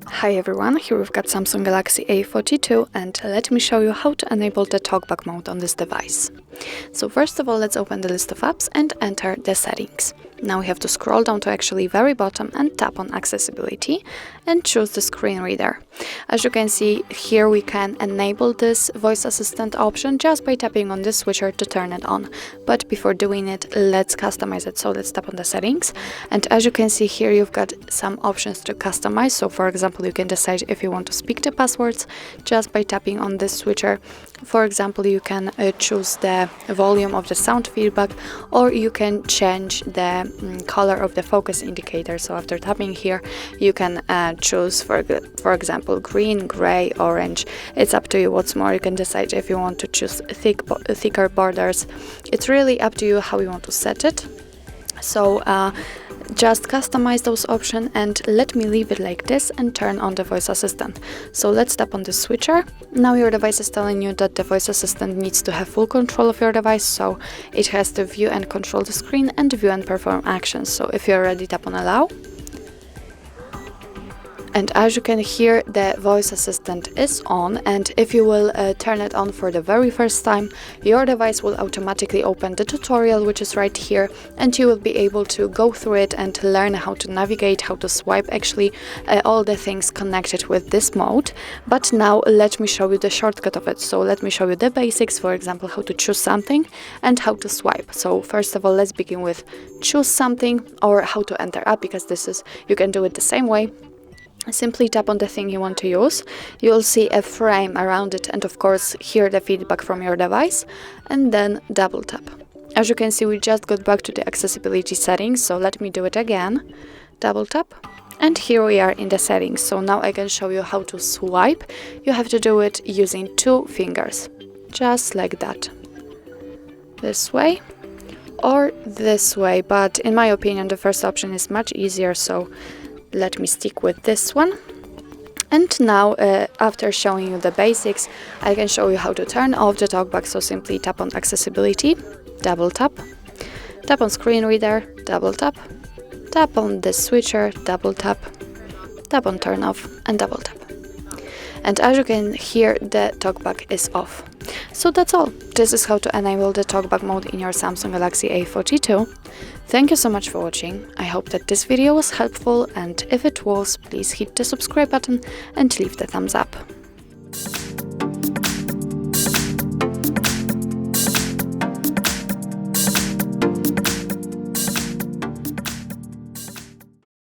Hi everyone, here we've got Samsung Galaxy A42 and let me show you how to enable the TalkBack mode on this device. So first of all, let's open the list of apps and enter the settings. Now we have to scroll down to actually very bottom and tap on accessibility and choose the screen reader. As you can see here, we can enable this voice assistant option just by tapping on this switcher to turn it on. But before doing it, let's customize it. So let's tap on the settings, and as you can see here, you've got some options to customize. So for example, you can decide if you want to speak the passwords just by tapping on this switcher. For example, you can choose the volume of the sound feedback, or you can change the color of the focus indicator. So after tapping here, you can choose for example green, gray, orange. It's up to you. What's more, you can decide if you want to choose thicker borders. It's really up to you how you want to set it. So just customize those options, and let me leave it like this and turn on the voice assistant. So let's tap on the switcher. Now your device is telling you that the voice assistant needs to have full control of your device, so it has to view and control the screen and view and perform actions. So if you're ready, tap on allow. And as you can hear, the voice assistant is on, and if you will turn it on for the very first time, your device will automatically open the tutorial, which is right here, and you will be able to go through it and learn how to navigate, how to swipe, actually all the things connected with this mode. But now let me show you the shortcut of it. So let me show you the basics, for example, how to choose something and how to swipe. So first of all, let's begin with choose something, or how to enter app, because you can do it the same way. Simply tap on the thing you want to use. You'll see a frame around it, and of course hear the feedback from your device, and then double tap. As you can see, we just got back to the accessibility settings, so let me do it again. Double tap, and here we are in the settings. So now I can show you how to swipe. You have to do it using 2 fingers, just like that. This way or this way, but in my opinion the first option is much easier, so let me stick with this one. And now after showing you the basics, I can show you how to turn off the TalkBack. So simply tap on accessibility, double tap, tap on screen reader, double tap, tap on the switcher, double tap, tap on turn off, and double tap. And as you can hear, the TalkBack is off. So that's all. This is how to enable the TalkBack mode in your Samsung Galaxy A42. Thank you so much for watching. I hope that this video was helpful, and if it was, please hit the subscribe button and leave the thumbs up.